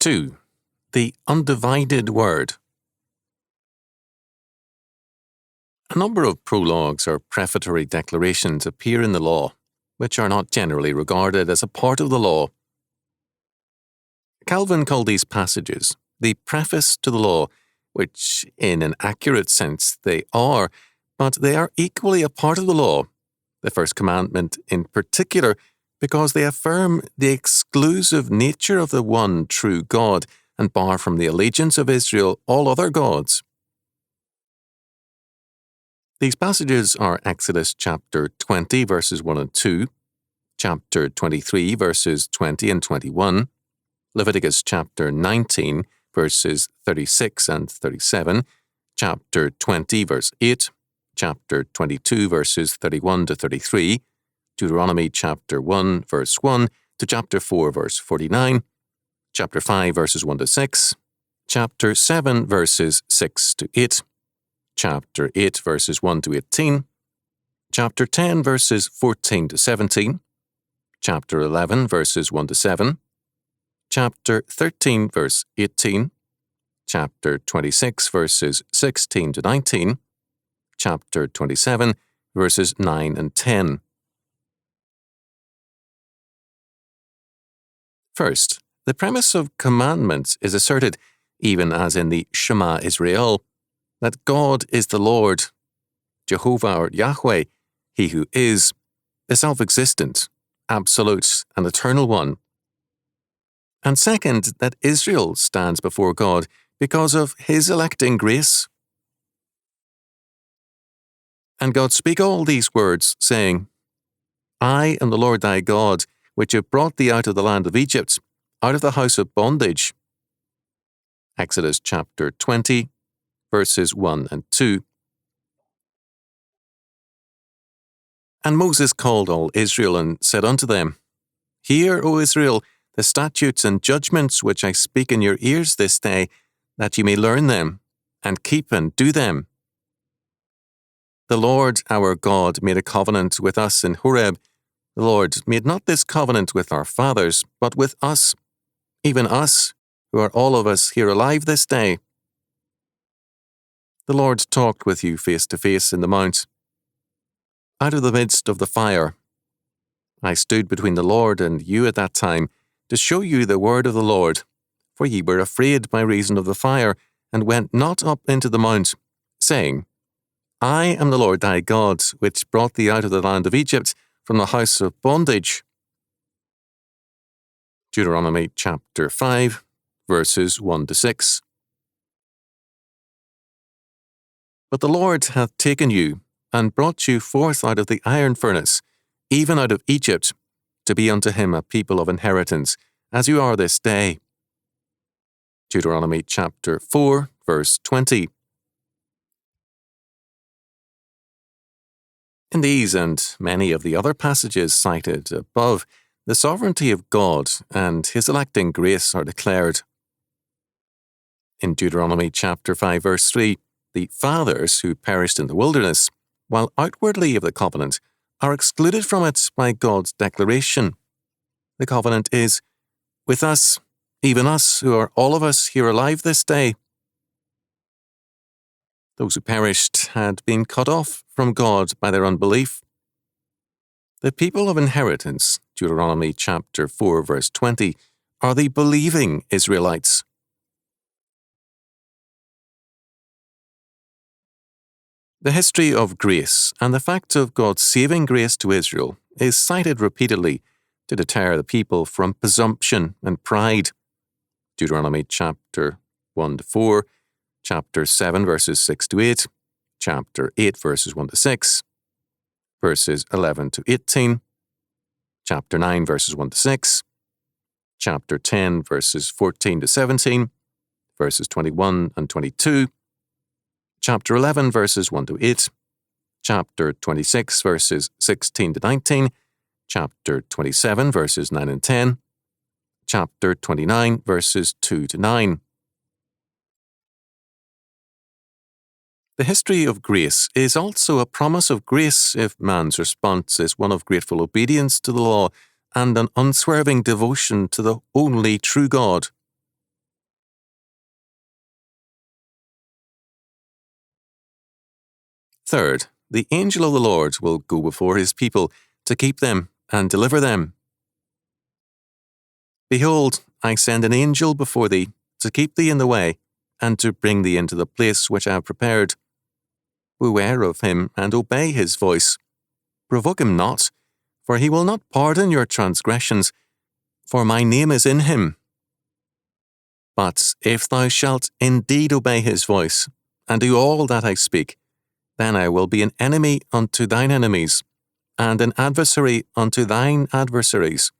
2. The undivided word. A number of prologues or prefatory declarations appear in the law, which are not generally regarded as a part of the law. Calvin called these passages the preface to the law, which in an accurate sense they are, but they are equally a part of the law, the first commandment in particular, because they affirm the exclusive nature of the one true God and bar from the allegiance of Israel all other gods. These passages are Exodus chapter 20 verses 1 and 2, chapter 23 verses 20 and 21, Leviticus chapter 19 verses 36 and 37, chapter 20 verse 8, chapter 22 verses 31 to 33, Deuteronomy chapter 1 verse 1 to chapter 4 verse 49, chapter 5 verses 1 to 6, chapter 7 verses 6 to 8, chapter 8 verses 1 to 18, chapter 10 verses 14 to 17, chapter 11 verses 1 to 7, chapter 13 verse 18, chapter 26 verses 16 to 19, chapter 27 verses 9 and 10. First, the premise of commandments is asserted, even as in the Shema Israel, that God is the Lord, Jehovah or Yahweh, He who is, the self-existent, absolute and eternal one. And second, that Israel stands before God because of His electing grace. And God spake all these words, saying, I am the Lord thy God, which have brought thee out of the land of Egypt, out of the house of bondage. Exodus chapter 20, verses 1 and 2. And Moses called all Israel and said unto them, Hear, O Israel, the statutes and judgments which I speak in your ears this day, that ye may learn them, and keep and do them. The Lord our God made a covenant with us in Horeb. The Lord made not this covenant with our fathers, but with us, even us, who are all of us here alive this day. The Lord talked with you face to face in the mount, out of the midst of the fire. I stood between the Lord and you at that time, to show you the word of the Lord, for ye were afraid by reason of the fire, and went not up into the mount, saying, I am the Lord thy God, which brought thee out of the land of Egypt, from the house of bondage. Deuteronomy chapter 5, verses 1 to 6. But the Lord hath taken you, and brought you forth out of the iron furnace, even out of Egypt, to be unto him a people of inheritance, as you are this day. Deuteronomy chapter 4, verse 20. In these and many of the other passages cited above, the sovereignty of God and His electing grace are declared. In Deuteronomy chapter 5, verse 3, the fathers who perished in the wilderness, while outwardly of the covenant, are excluded from it by God's declaration. The covenant is with us, even us, who are all of us here alive this day. Those who perished had been cut off from God by their unbelief. The people of inheritance, Deuteronomy chapter 4, verse 20, are the believing Israelites. The history of grace and the fact of God's saving grace to Israel is cited repeatedly to deter the people from presumption and pride. Deuteronomy chapter 1 to 4, chapter 7 verses 6 to 8, chapter 8 verses 1 to 6, verses 11 to 18, chapter 9 verses 1 to 6, chapter 10 verses 14 to 17, verses 21 and 22, chapter 11 verses 1 to 8, chapter 26 verses 16 to 19, chapter 27 verses 9 and 10, chapter 29 verses 2 to 9. The history of grace is also a promise of grace if man's response is one of grateful obedience to the law and an unswerving devotion to the only true God. Third, the angel of the Lord will go before his people to keep them and deliver them. Behold, I send an angel before thee to keep thee in the way, and to bring thee into the place which I have prepared. Beware of him, and obey his voice. Provoke him not, for he will not pardon your transgressions, for my name is in him. But if thou shalt indeed obey his voice, and do all that I speak, then I will be an enemy unto thine enemies, and an adversary unto thine adversaries.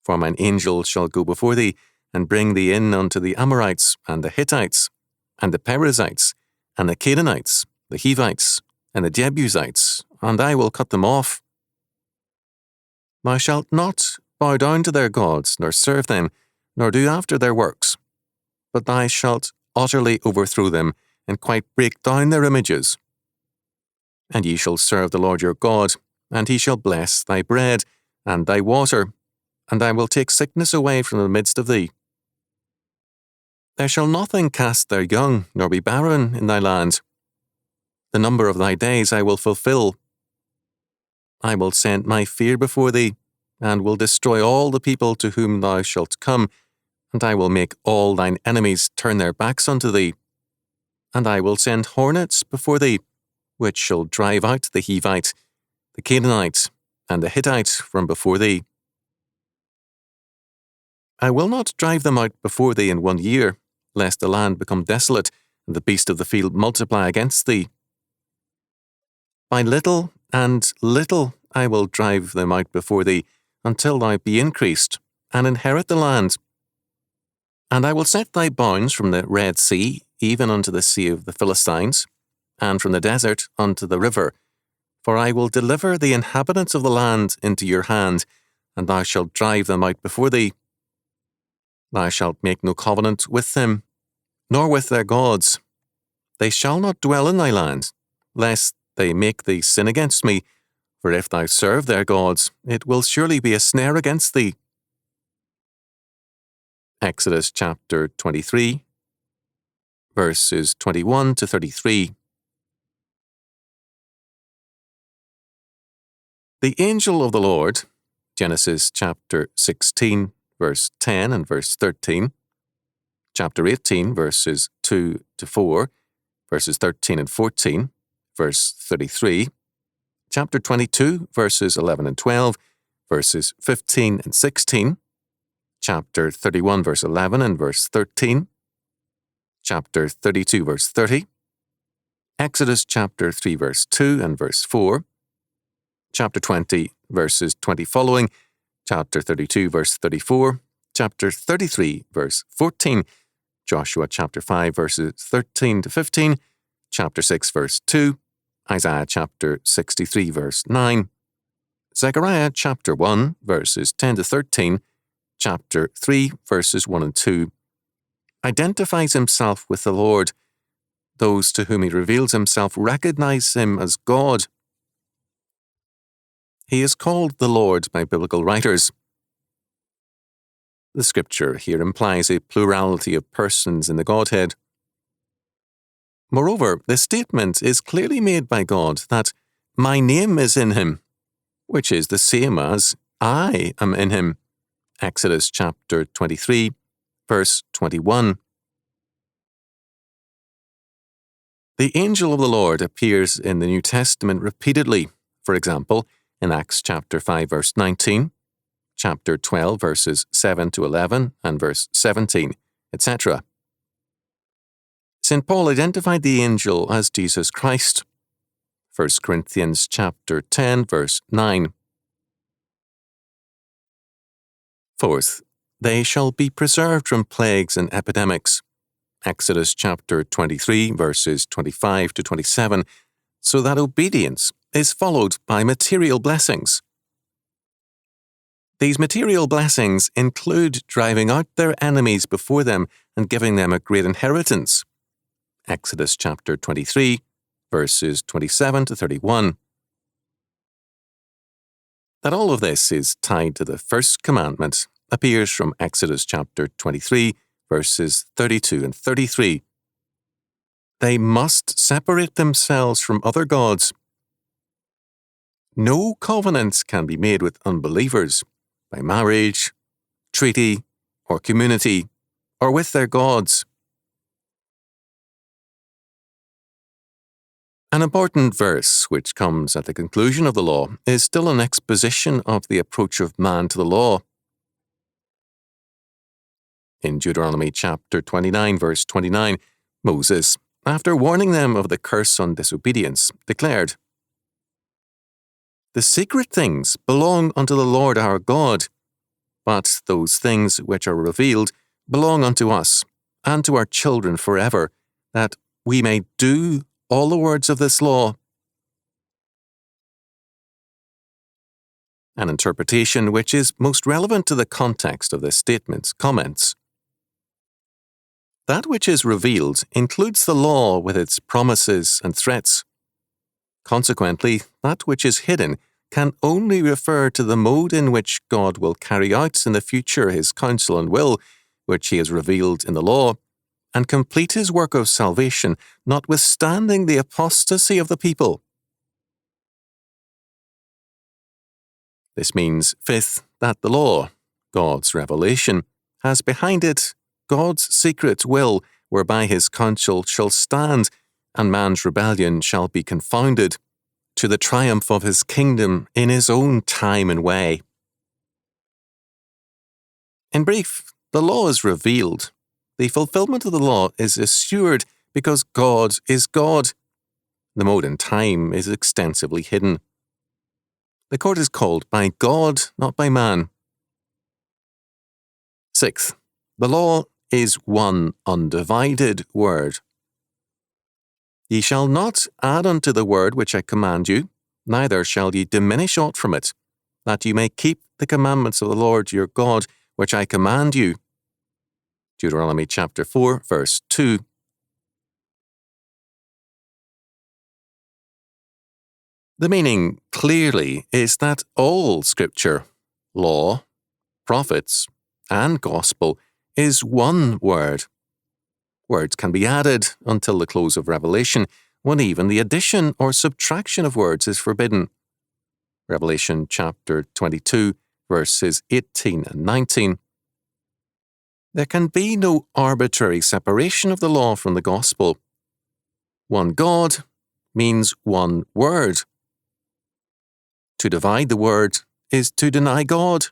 For mine angel shall go before thee, and bring thee in unto the Amorites, and the Hittites, and the Perizzites, and the Canaanites, the Hivites, and the Jebusites, and I will cut them off. Thou shalt not bow down to their gods, nor serve them, nor do after their works, but thou shalt utterly overthrow them, and quite break down their images. And ye shall serve the Lord your God, and he shall bless thy bread and thy water, and I will take sickness away from the midst of thee. There shall nothing cast their young, nor be barren in thy land. The number of thy days I will fulfill. I will send my fear before thee, and will destroy all the people to whom thou shalt come, and I will make all thine enemies turn their backs unto thee. And I will send hornets before thee, which shall drive out the Hivite, the Canaanite, and the Hittite from before thee. I will not drive them out before thee in 1 year, lest the land become desolate, and the beast of the field multiply against thee. By little and little I will drive them out before thee, until thou be increased, and inherit the land. And I will set thy bounds from the Red Sea, even unto the sea of the Philistines, and from the desert unto the river. For I will deliver the inhabitants of the land into your hand, and thou shalt drive them out before thee. Thou shalt make no covenant with them, nor with their gods. They shall not dwell in thy land, lest they make thee sin against me, for if thou serve their gods, it will surely be a snare against thee. Exodus chapter 23, verses 21 to 33. The angel of the Lord, Genesis chapter 16, verse 10 and verse 13, chapter 18, verses 2 to 4, verses 13 and 14, verse 33, chapter 22, verses 11 and 12, verses 15 and 16, chapter 31, verse 11 and verse 13, chapter 32, verse 30, Exodus chapter 3, verse 2 and verse 4, chapter 20, verses 20 following, chapter 32, verse 34, chapter 33, verse 14, Joshua chapter 5, verses 13 to 15, chapter 6, verse 2, Isaiah chapter 63, verse 9, Zechariah chapter 1, verses 10 to 13, chapter 3, verses 1 and 2, identifies himself with the Lord. Those to whom he reveals himself recognize him as God. He is called the Lord by biblical writers. The scripture here implies a plurality of persons in the Godhead. Moreover, the statement is clearly made by God that my name is in him, which is the same as I am in him. Exodus chapter 23, verse 21. The angel of the Lord appears in the New Testament repeatedly, for example, in Acts chapter 5, verse 19, chapter 12, verses 7 to 11, and verse 17, etc. St. Paul identified the angel as Jesus Christ. 1 Corinthians chapter 10, verse 9. Fourth, they shall be preserved from plagues and epidemics. Exodus chapter 23, verses 25 to 27, so that obedience is followed by material blessings. These material blessings include driving out their enemies before them and giving them a great inheritance. Exodus chapter 23, verses 27 to 31. That all of this is tied to the first commandment appears from Exodus chapter 23, verses 32 and 33. they must separate themselves from other gods. No covenants can be made with unbelievers by marriage, treaty, or community, or with their gods. An important verse which comes at the conclusion of the law is still an exposition of the approach of man to the law. In Deuteronomy chapter 29, verse 29, Moses, after warning them of the curse on disobedience, declared, "The secret things belong unto the Lord our God, but those things which are revealed belong unto us and to our children forever, that we may do all the words of this law." An interpretation which is most relevant to the context of this statement comments, "That which is revealed includes the law with its promises and threats. Consequently, that which is hidden can only refer to the mode in which God will carry out in the future his counsel and will, which he has revealed in the law, and complete his work of salvation, notwithstanding the apostasy of the people." This means, fifth, that the law, God's revelation, has behind it God's secret will, whereby his counsel shall stand, and man's rebellion shall be confounded, to the triumph of his kingdom in his own time and way. In brief, the law is revealed. The fulfillment of the law is assured because God is God. The mode and time is extensively hidden. The court is called by God, not by man. Sixth, the law is one undivided word. "Ye shall not add unto the word which I command you, neither shall ye diminish aught from it, that ye may keep the commandments of the Lord your God, which I command you." Deuteronomy chapter 4, verse 2. The meaning clearly is that all Scripture, law, prophets, and gospel is one word. Words can be added until the close of Revelation, when even the addition or subtraction of words is forbidden. Revelation chapter 22, verses 18 and 19. There can be no arbitrary separation of the law from the gospel. One God means one word. To divide the word is to deny God.